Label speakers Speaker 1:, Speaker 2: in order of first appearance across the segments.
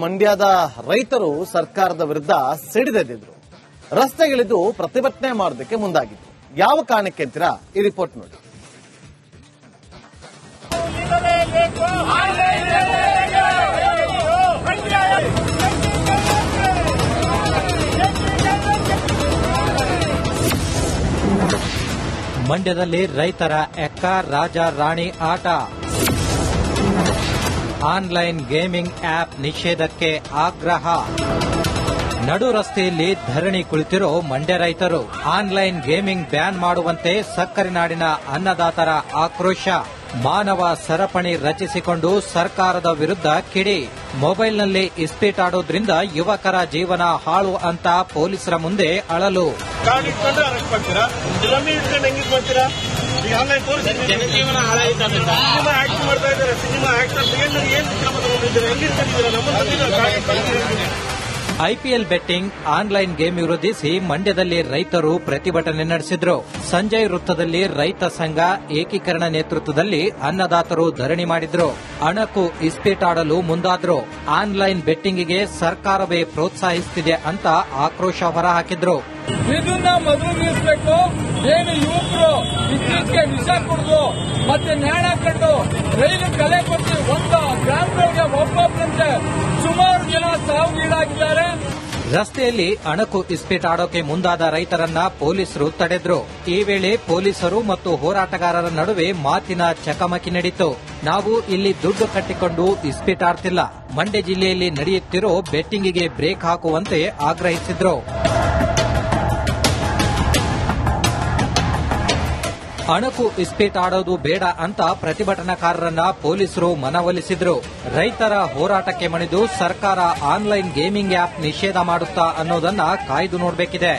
Speaker 1: ಮಂಡ್ಯದ ರೈತರು ಸರ್ಕಾರದ ವಿರುದ್ಧ ಸಿಡಿದೆದ್ದಿದ್ರು. ರಸ್ತೆಗಿಳಿದು ಪ್ರತಿಭಟನೆ ಮಾಡೋದಕ್ಕೆ ಮುಂದಾಗಿದ್ರು. ಯಾವ ಕಾರಣಕ್ಕೆ ಅಂತೀರಾ? ಈ ರಿಪೋರ್ಟ್ ನೋಡಿ.
Speaker 2: ಮಂಡ್ಯದಲ್ಲಿ ರೈತರ ಎಕ್ಕ ರಾಜ ರಾಣಿ ಆಟ. ಆನ್ಲೈನ್ ಗೇಮಿಂಗ್ ಆಪ್ ನಿಷೇಧಕ್ಕೆ ಆಗ್ರಹ. ನಡು ರಸ್ತೆಯಲ್ಲಿ ಧರಣಿ ಕುಳಿತಿರೋ ಮಂಡ್ಯ ರೈತರು. ಆನ್ಲೈನ್ ಗೇಮಿಂಗ್ ಬ್ಯಾನ್ ಮಾಡುವಂತೆ ಸಕ್ಕರೆ ನಾಡಿನ ಅನ್ನದಾತರ ಆಕ್ರೋಶ. ಮಾನವ ಸರಪಣಿ ರಚಿಸಿಕೊಂಡು ಸರ್ಕಾರದ ವಿರುದ್ಧ ಕಿಡಿ. ಮೊಬೈಲ್ನಲ್ಲಿ ಇಸ್ಪೀಟಾಡೋದ್ರಿಂದ ಯುವಕರ ಜೀವನ ಹಾಳು ಅಂತ ಪೊಲೀಸರ ಮುಂದೆ ಅಳಲು.
Speaker 3: ಜನಜೀವನ ಹಾಳಾಯಿತು. ಆಕ್ಟ್ ಮಾಡ್ತಾ ಇದ್ದಾರೆ. ಸಿನಿಮಾ ಆಕ್ಟರ್ಸ್ ಏನು ಕ್ರಮ ತಗೊಂಡಿದ್ದಾರೆ? ಎಲ್ಲಿ ತಂದಿದ್ದಾರೆ?
Speaker 2: ಐಪಿಎಲ್ ಬೆಟ್ಟಿಂಗ್, ಆನ್ಲೈನ್ ಗೇಮ್ ವಿರೋಧಿಸಿ ಮಂಡ್ಯದಲ್ಲಿ ರೈತರು ಪ್ರತಿಭಟನೆ ನಡೆಸಿದ್ರು. ಸಂಜಯ್ ವೃತ್ತದಲ್ಲಿ ರೈತ ಸಂಘ ಏಕೀಕರಣ ನೇತೃತ್ವದಲ್ಲಿ ಅನ್ನದಾತರು ಧರಣಿ ಮಾಡಿದ್ರು. ಅಣಕು ಇಸ್ಪೀಟಾಡಲು ಮುಂದಾದ್ರು. ಆನ್ಲೈನ್ ಬೆಟ್ಟಿಂಗಿಗೆ ಸರ್ಕಾರವೇ ಪ್ರೋತ್ಸಾಹಿಸುತ್ತಿದೆ ಅಂತ ಆಕ್ರೋಶ ಹೊರಹಾಕಿದ್ರು.
Speaker 4: ಇದನ್ನ ಮೊದಲು ನಿಲ್ಲಿಸಬೇಕು. ಏನು ಯುವಕರು ಇತ್ತೀಚೆಗೆ ವಿಷ ಕುಡಿದು ಮತ್ತೆ ನ್ಯಾಣ ಕಂಡು ರೈಲು ಕಲೆ ಕೊಟ್ಟು ಒಂದು ಗ್ರಾಮಗಳಿಗೆ ಒಬ್ಬೊಬ್ಬರಂತೆ ಸುಮಾರು ಜನ ಸಾವಿಗೀಡಾಗಿದ್ದಾರೆ.
Speaker 2: ರಸ್ತೆಯಲ್ಲಿ ಅಣಕು ಇಸ್ಪೀಟ್ ಆಡೋಕೆ ಮುಂದಾದ ರೈತರನ್ನ ಪೊಲೀಸರು ತಡೆದ್ರು. ಈ ವೇಳೆ ಪೊಲೀಸರು ಮತ್ತು ಹೋರಾಟಗಾರರ ನಡುವೆ ಮಾತಿನ ಚಕಮಕಿ ನಡೆಯಿತು. ನಾವು ಇಲ್ಲಿ ದುಡ್ಡು ಕಟ್ಟಿಕೊಂಡು ಇಸ್ಪೀಟ್ ಆಡ್ತಿಲ್ಲ. ಮಂಡ್ಯ ಜಿಲ್ಲೆಯಲ್ಲಿ ನಡೆಯುತ್ತಿರೋ ಬೆಟ್ಟಿಂಗಿಗೆ ಬ್ರೇಕ್ ಹಾಕುವಂತೆ ಆಗ್ರಹಿಸಿದ್ರು. ಅಣಕು ಇಸ್ಪೀಟ್ ಆಡೋದು ಬೇಡ ಅಂತ ಪ್ರತಿಭಟನಾಕಾರರನ್ನ ಪೊಲೀಸರು ಮನವೊಲಿಸಿದ್ರು. ರೈತರ ಹೋರಾಟಕ್ಕೆ ಮಣಿದು ಸರ್ಕಾರ ಆನ್ಲೈನ್ ಗೇಮಿಂಗ್ ಆಪ್ ನಿಷೇಧ ಮಾಡುತ್ತಾ ಅನ್ನೋದನ್ನ ಕಾಯ್ದು ನೋಡಬೇಕಿದೆ.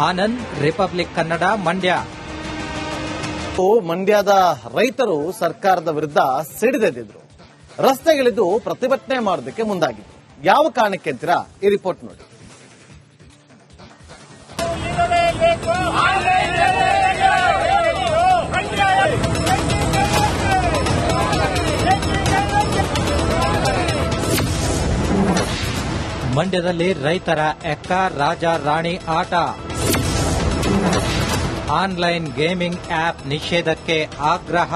Speaker 2: ಆನಂದ್, ರಿಪಬ್ಲಿಕ್ ಕನ್ನಡ, ಮಂಡ್ಯ.
Speaker 1: ಮಂಡ್ಯದ ರೈತರು ಸರ್ಕಾರದ ವಿರುದ್ಧ ಸಿಡಿದೆದ್ದಿದ್ರು. ರಸ್ತೆಗಿಳಿದು ಪ್ರತಿಭಟನೆ ಮಾಡೋದಕ್ಕೆ ಮುಂದಾಗಿದ್ರು. ಯಾವ ಕಾರಣಕ್ಕೆ ಅಂತೀರಾ? ಈ ರಿಪೋರ್ಟ್ ನೋಡಿ.
Speaker 2: ಮಂಡ್ಯದಲ್ಲಿ ರೈತರ ಎಕ್ಕ ರಾಜ ರಾಣಿ ಆಟ. ಆನ್ಲೈನ್ ಗೇಮಿಂಗ್ ಆಪ್ ನಿಷೇಧಕ್ಕೆ ಆಗ್ರಹ.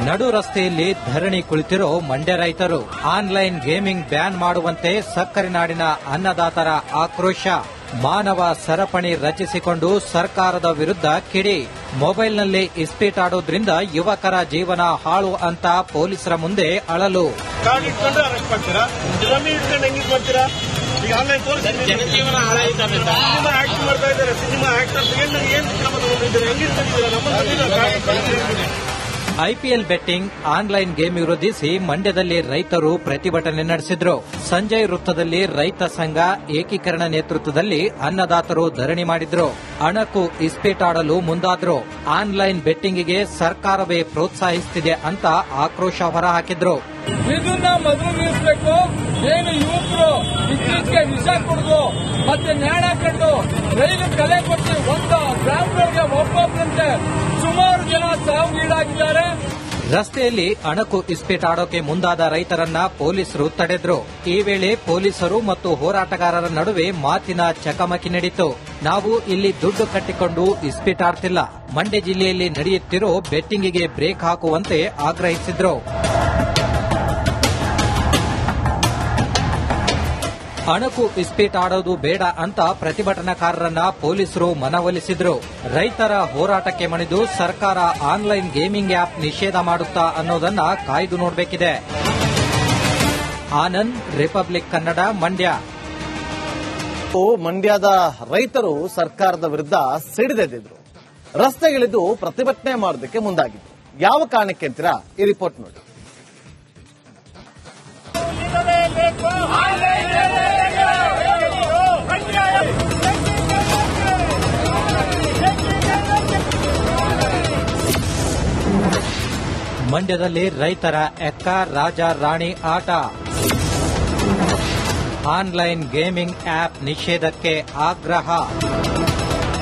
Speaker 2: ನಡು ರಸ್ತೆಯಲ್ಲಿ ಧರಣಿ ಕುಳಿತಿರೋ ಮಂಡ್ಯ ರೈತರು. ಆನ್ಲೈನ್ ಗೇಮಿಂಗ್ ಬ್ಯಾನ್ ಮಾಡುವಂತೆ ಸಕ್ಕರೆ ನಾಡಿನ ಅನ್ನದಾತರ ಆಕ್ರೋಶ. ಮಾನವ ಸರಪಣಿ ರಚಿಸಿಕೊಂಡು ಸರ್ಕಾರದ ವಿರುದ್ಧ ಕಿಡಿ. ಮೊಬೈಲ್ನಲ್ಲಿ ಇಸ್ಪೀಟಾಡೋದ್ರಿಂದ ಯುವಕರ ಜೀವನ ಹಾಳು ಅಂತ ಪೊಲೀಸರ ಮುಂದೆ ಅಳಲು.
Speaker 3: ಜನಜೀವನ ಹಾಳಾಯಿತು. ಸಿನಿಮಾ ಆಕ್ಟ್ ಮಾಡ್ತಾ ಇದ್ದಾರೆ. ಸಿನಿಮಾ ಆಕ್ಟರ್ಸ್ ಏನು ಕ್ರಮ ತಗೊಂಡಿದ್ದಾರೆ? ಎಲ್ಲಿ ತಂದಿದ್ದಾರೆ?
Speaker 2: ಐಪಿಎಲ್ ಬೆಟ್ಟಿಂಗ್, ಆನ್ಲೈನ್ ಗೇಮ್ ವಿರೋಧಿಸಿ ಮಂಡ್ಯದಲ್ಲಿ ರೈತರು ಪ್ರತಿಭಟನೆ ನಡೆಸಿದ್ರು. ಸಂಜಯ್ ವೃತ್ತದಲ್ಲಿ ರೈತ ಸಂಘ ಏಕೀಕರಣ ನೇತೃತ್ವದಲ್ಲಿ ಅನ್ನದಾತರು ಧರಣಿ ಮಾಡಿದ್ರು. ಅಣಕು ಇಸ್ಪೀಟಾಡಲು ಮುಂದಾದ್ರು. ಆನ್ಲೈನ್ ಬೆಟ್ಟಿಂಗಿಗೆ ಸರ್ಕಾರವೇ ಪ್ರೋತ್ಸಾಹಿಸುತ್ತಿದೆ ಅಂತ ಆಕ್ರೋಶ ಹೊರಹಾಕಿದ್ರು.
Speaker 4: ಇದನ್ನ ಮೊದಲು ನಿಲ್ಲಿಸಬೇಕು. ಏನು ಯುವಕರು ಇತ್ತೀಚೆಗೆ ವಿಷ ಕುಡಿದು ಮತ್ತೆ ನ್ಯಾಣ ಕಂಡು ರೈಲು ಕಲೆ ಕೊಟ್ಟು ಒಂದು ಗ್ರಾಮಗಳಿಗೆ ಒಬ್ಬೊಬ್ಬರಂತೆ ಸುಮಾರು ಜನ ಸಾವಿಗೀಡಾಗಿದ್ದಾರೆ.
Speaker 2: ರಸ್ತೆಯಲ್ಲಿ ಅಣಕು ಇಸ್ಪೀಟ್ ಆಡೋಕೆ ಮುಂದಾದ ರೈತರನ್ನ ಪೊಲೀಸರು ತಡೆದ್ರು. ಈ ವೇಳೆ ಪೊಲೀಸರು ಮತ್ತು ಹೋರಾಟಗಾರರ ನಡುವೆ ಮಾತಿನ ಚಕಮಕಿ ನಡೆಯಿತು. ನಾವು ಇಲ್ಲಿ ದುಡ್ಡು ಕಟ್ಟಿಕೊಂಡು ಇಸ್ಪೀಟ್ ಆಡ್ತಿಲ್ಲ. ಮಂಡ್ಯ ಜಿಲ್ಲೆಯಲ್ಲಿ ನಡೆಯುತ್ತಿರೋ ಬೆಟ್ಟಿಂಗಿಗೆ ಬ್ರೇಕ್ ಹಾಕುವಂತೆ ಆಗ್ರಹಿಸಿದ್ರು. ಅಣಕು ಇಸ್ಪೀಟ್ ಆಡೋದು ಬೇಡ ಅಂತ ಪ್ರತಿಭಟನಾಕಾರರನ್ನ ಪೊಲೀಸರು ಮನವೊಲಿಸಿದ್ರು. ರೈತರ ಹೋರಾಟಕ್ಕೆ ಮಣಿದು ಸರ್ಕಾರ ಆನ್ಲೈನ್ ಗೇಮಿಂಗ್ ಆಪ್ ನಿಷೇಧ ಮಾಡುತ್ತಾ ಅನ್ನೋದನ್ನ ಕಾಯ್ದು ನೋಡಬೇಕಿದೆ. ಆನಂದ್, ರಿಪಬ್ಲಿಕ್ ಕನ್ನಡ, ಮಂಡ್ಯ.
Speaker 1: ಮಂಡ್ಯದ ರೈತರು ಸರ್ಕಾರದ ವಿರುದ್ಧ ಸಿಡಿದೆದ್ದಿದ್ರು. ರಸ್ತೆಗಿಳಿದು ಪ್ರತಿಭಟನೆ ಮಾಡೋದಕ್ಕೆ ಮುಂದಾಗಿದ್ರು. ಯಾವ ಕಾರಣಕ್ಕೆ ಅಂತೀರಾ? ಈ ರಿಪೋರ್ಟ್ ನೋಡಿ.
Speaker 2: ಮಂಡ್ಯದಲ್ಲಿ ರೈತರ ಎಕ್ಕ ರಾಜ ರಾಣಿ ಆಟ. ಆನ್ಲೈನ್ ಗೇಮಿಂಗ್ ಆಪ್ ನಿಷೇಧಕ್ಕೆ ಆಗ್ರಹ.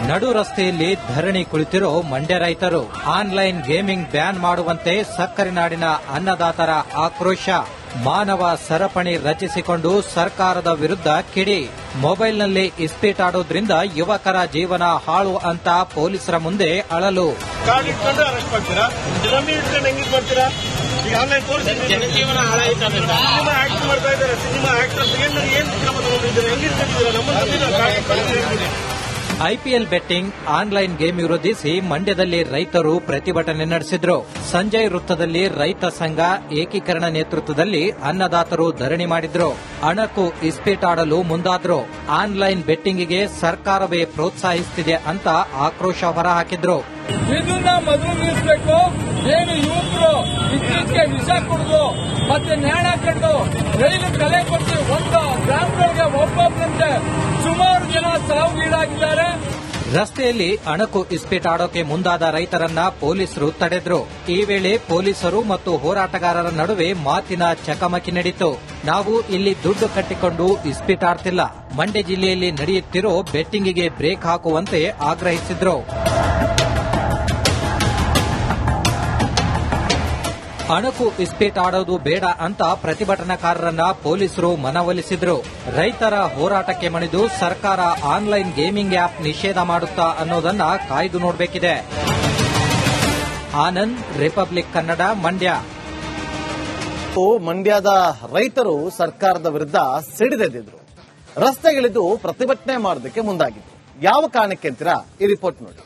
Speaker 2: ನಡು ರಸ್ತೆಯಲ್ಲಿ ಧರಣಿ ಕುಳಿತಿರೋ ಮಂಡ್ಯ ರೈತರು. ಆನ್ಲೈನ್ ಗೇಮಿಂಗ್ ಬ್ಯಾನ್ ಮಾಡುವಂತೆ ಸಕ್ಕರೆ ನಾಡಿನ ಅನ್ನದಾತರ ಆಕ್ರೋಶ. ಮಾನವ ಸರಪಣಿ ರಚಿಸಿಕೊಂಡು ಸರ್ಕಾರದ ವಿರುದ್ಧ ಕಿಡಿ. ಮೊಬೈಲ್ನಲ್ಲಿ ಇಸ್ಪೀಟಾಡೋದ್ರಿಂದ ಯುವಕರ ಜೀವನ ಹಾಳು ಅಂತ ಪೊಲೀಸರ ಮುಂದೆ ಅಳಲು.
Speaker 3: ಕಾರ್ಡ್ ಇಟ್ಕೊಂಡು ಅರೆಸ್ಟ್ ಮಾಡ್ತೀರಾ, ರಮ್ಮಿ ಇಟ್ಕೊಂಡು ಹೆಂಗಿದ್ ಮಾಡ್ತೀರಾ? ಈಗ ಆನ್ಲೈನ್ ತೋರಿಸಿ ಜನಜೀವನ ಹಾಳಾಯ್ತದೆ. ಸಿನಿಮಾ ಆಕ್ಟ್ ಮಾಡ್ತಾ ಇದ್ದಾರೆ, ಸಿನಿಮಾ ಆಕ್ಟರ್ಸ್ ಏನ್ ಕ್ರಮ ತಗೊಂಡಿದ್ದಾರೆ, ಹೆಂಗಿರ್ತಿದ್ದೀರಾ? ನಮ್ಮ
Speaker 2: ಐಪಿಎಲ್ ಬೆಟ್ಟಿಂಗ್, ಆನ್ಲೈನ್ ಗೇಮ್ ವಿರೋಧಿಸಿ ಮಂಡ್ಯದಲ್ಲಿ ರೈತರು ಪ್ರತಿಭಟನೆ ನಡೆಸಿದ್ರು. ಸಂಜಯ್ ವೃತ್ತದಲ್ಲಿ ರೈತ ಸಂಘ ಏಕೀಕರಣ ನೇತೃತ್ವದಲ್ಲಿ ಅನ್ನದಾತರು ಧರಣಿ ಮಾಡಿದ್ರು. ಅಣಕು ಇಸ್ಪೀಟಾಡಲು ಮುಂದಾದ್ರು. ಆನ್ಲೈನ್ ಬೆಟ್ಟಿಂಗಿಗೆ ಸರ್ಕಾರವೇ ಪ್ರೋತ್ಸಾಹಿಸುತ್ತಿದೆ ಅಂತ ಆಕ್ರೋಶ ಹೊರಹಾಕಿದ್ರು.
Speaker 4: ಇದನ್ನ ಮೊದಲು ನಿಲ್ಲಿಸಬೇಕು. ಏನು ಯುವಕರು ಇತ್ತೀಚೆಗೆ ವಿಷ ಕುಡಿದು ಮತ್ತೆ ನೇಣ ಕಂಡು ರೈಲು ಕಲೆ ಕೊಟ್ಟು ಒಂದು ಗ್ರಾಮಗಳಿಗೆ ಒಬ್ಬೊಬ್ಬರಂತೆ ಸುಮಾರು ಜನ ಸಾವಿಗೀಡಾಗಿದ್ದಾರೆ.
Speaker 2: ರಸ್ತೆಯಲ್ಲಿ ಅಣಕು ಇಸ್ಪೀಟಾಡೋಕೆ ಮುಂದಾದ ರೈತರನ್ನ ಪೊಲೀಸರು ತಡೆದ್ರು. ಈ ವೇಳೆ ಪೊಲೀಸರು ಮತ್ತು ಹೋರಾಟಗಾರರ ನಡುವೆ ಮಾತಿನ ಚಕಮಕಿ ನಡೆಯಿತು. ನಾವು ಇಲ್ಲಿ ದುಡ್ಡು ಕಟ್ಟಿಕೊಂಡು ಇಸ್ಪೀಟಾಡ್ತಿಲ್ಲ, ಮಂಡ್ಯ ಜಿಲ್ಲೆಯಲ್ಲಿ ನಡೆಯುತ್ತಿರೋ ಬೆಟ್ಟಿಂಗಿಗೆ ಬ್ರೇಕ್ ಹಾಕುವಂತೆ ಆಗ್ರಹಿಸಿದ್ರು. ಅಣಕು ಇಸ್ಪೀಟ್ ಆಡೋದು ಬೇಡ ಅಂತ ಪ್ರತಿಭಟನಾಕಾರರನ್ನ ಪೊಲೀಸರು ಮನವೊಲಿಸಿದ್ರು. ರೈತರ ಹೋರಾಟಕ್ಕೆ ಮಣಿದು ಸರ್ಕಾರ ಆನ್ಲೈನ್ ಗೇಮಿಂಗ್ ಆಪ್ ನಿಷೇಧ ಮಾಡುತ್ತಾ ಅನ್ನೋದನ್ನ ಕಾಯ್ದು ನೋಡಬೇಕಿದೆ. ಆನಂದ್, ರಿಪಬ್ಲಿಕ್ ಕನ್ನಡ, ಮಂಡ್ಯ.
Speaker 1: ಮಂಡ್ಯದ ರೈತರು ಸರ್ಕಾರದ ವಿರುದ್ಧ ಸಿಡಿದೆದ್ದಿದ್ರು. ರಸ್ತೆಗಿಳಿದು ಪ್ರತಿಭಟನೆ ಮಾಡೋದಕ್ಕೆ ಮುಂದಾಗಿದ್ರು. ಯಾವ ಕಾರಣಕ್ಕೆ ಅಂತೀರಾ? ಈ ರಿಪೋರ್ಟ್ ನೋಡಿ.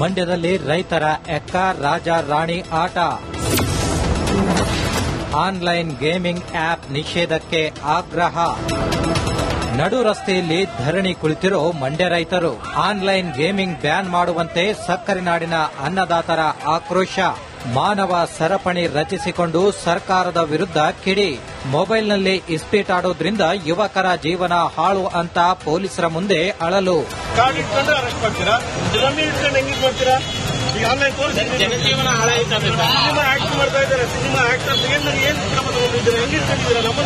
Speaker 2: ಮಂಡ್ಯದಲ್ಲಿ ರೈತರ ಎಕ್ಕ ರಾಜ ರಾಣಿ ಆಟ. ಆನ್ಲೈನ್ ಗೇಮಿಂಗ್ ಆಪ್ ನಿಷೇಧಕ್ಕೆ ಆಗ್ರಹ. ನಡು ರಸ್ತೆಯಲ್ಲಿ ಧರಣಿ ಕುಳಿತಿರೋ ಮಂಡ್ಯ ರೈತರು. ಆನ್ಲೈನ್ ಗೇಮಿಂಗ್ ಬ್ಯಾನ್ ಮಾಡುವಂತೆ ಸಕ್ಕರೆ ನಾಡಿನ ಅನ್ನದಾತರ ಆಕ್ರೋಶ. ಮಾನವ ಸರಪಣಿ ರಚಿಸಿಕೊಂಡು ಸರ್ಕಾರದ ವಿರುದ್ಧ ಕಿಡಿ. ಮೊಬೈಲ್ನಲ್ಲಿ ಇಸ್ಪೀಟಾಡೋದ್ರಿಂದ ಯುವಕರ ಜೀವನ ಹಾಳು ಅಂತ ಪೊಲೀಸರ ಮುಂದೆ ಅಳಲು.
Speaker 3: ಕಾರ್ಡ್ ಇಟ್ಕೊಂಡು ಅರೆಸ್ಟ್ ಮಾಡ್ತೀರಾ, ರಮ್ಮಿ ಇಟ್ಕೊಂಡು ಹೆಂಗಿದ್ ಮಾಡ್ತೀರಾ? ಈಗ ಆನ್ಲೈನ್ ತೋರಿಸಿ ಜನಜೀವನ ಹಾಳಾಯ್ತದೆ. ಸಿನಿಮಾ ಆಕ್ಟ್ ಮಾಡ್ತಾ ಇದ್ದಾರೆ, ಸಿನಿಮಾ ಆಕ್ಟರ್ಸ್ ಏನ್ ಕ್ರಮ ತಗೊಂಡಿದ್ದಾರೆ, ಹೆಂಗಿರ್ತಿದ್ದೀರಾ? ನಮ್ಮ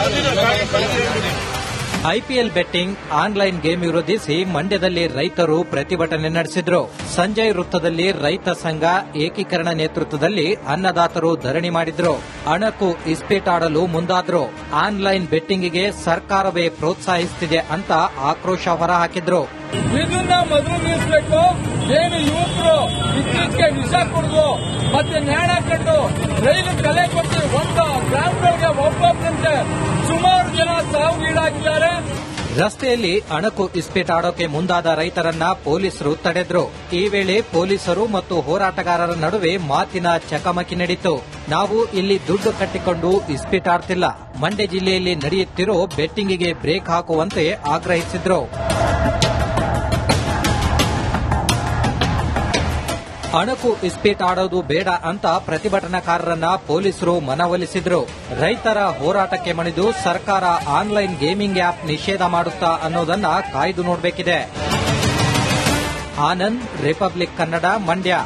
Speaker 2: ಐಪಿಎಲ್ ಬೆಟ್ಟಿಂಗ್, ಆನ್ಲೈನ್ ಗೇಮ್ ವಿರೋಧಿಸಿ ಮಂಡ್ಯದಲ್ಲಿ ರೈತರು ಪ್ರತಿಭಟನೆ ನಡೆಸಿದ್ರು. ಸಂಜಯ್ ವೃತ್ತದಲ್ಲಿ ರೈತ ಸಂಘ ಏಕೀಕರಣ ನೇತೃತ್ವದಲ್ಲಿ ಅನ್ನದಾತರು ಧರಣಿ ಮಾಡಿದ್ರು. ಅಣಕು ಇಸ್ಪೀಟಾಡಲು ಮುಂದಾದ್ರು. ಆನ್ಲೈನ್ ಬೆಟ್ಟಿಂಗಿಗೆ ಸರ್ಕಾರವೇ ಪ್ರೋತ್ಸಾಹಿಸುತ್ತಿದೆ ಅಂತ ಆಕ್ರೋಶ ಹೊರಹಾಕಿದ್ರು.
Speaker 4: ಇದನ್ನ ಮೊದಲು ನಿಲ್ಲಿಸಬೇಕು. ಏನು ಯುವಕರು ಇತ್ತೀಚೆಗೆ ವಿಷ ಕುಡಿದು ಮತ್ತೆ ನೇಣ ಕಂಡು ರೈಲು ಕಲೆ ಕೊಟ್ಟು ಒಂದು ಗ್ರಾಮಗಳಿಗೆ ಒಬ್ಬೊಬ್ಬರಂತೆ ಸುಮಾರು ಜನ ಸಾವಿಗೀಡಾಗಿದ್ದಾರೆ.
Speaker 2: ರಸ್ತೆಯಲ್ಲಿ ಅಣಕು ಇಸ್ಪೀಟಾಡೋಕೆ ಮುಂದಾದ ರೈತರನ್ನ ಪೊಲೀಸರು ತಡೆದ್ರು. ಈ ವೇಳೆ ಪೊಲೀಸರು ಮತ್ತು ಹೋರಾಟಗಾರರ ನಡುವೆ ಮಾತಿನ ಚಕಮಕಿ ನಡೆಯಿತು. ನಾವು ಇಲ್ಲಿ ದುಡ್ಡು ಕಟ್ಟಿಕೊಂಡು ಇಸ್ಪೀಟಾಡ್ತಿಲ್ಲ, ಮಂಡ್ಯ ಜಿಲ್ಲೆಯಲ್ಲಿ ನಡೆಯುತ್ತಿರೋ ಬೆಟ್ಟಿಂಗಿಗೆ ಬ್ರೇಕ್ ಹಾಕುವಂತೆ ಆಗ್ರಹಿಸಿದ್ರು. ಅಣಕು ಇಸ್ಪೀಟ್ ಆಡೋದು ಬೇಡ ಅಂತ ಪ್ರತಿಭಟನಾಕಾರರನ್ನ ಪೊಲೀಸರು ಮನವೊಲಿಸಿದ್ರು. ರೈತರ ಹೋರಾಟಕ್ಕೆ ಮಣಿದು ಸರ್ಕಾರ ಆನ್ಲೈನ್ ಗೇಮಿಂಗ್ ಆಪ್ ನಿಷೇಧ ಮಾಡುತ್ತಾ ಅನ್ನೋದನ್ನ ಕಾಯ್ದು ನೋಡಬೇಕಿದೆ. ಆನಂದ್, ರಿಪಬ್ಲಿಕ್ ಕನ್ನಡ, ಮಂಡ್ಯ.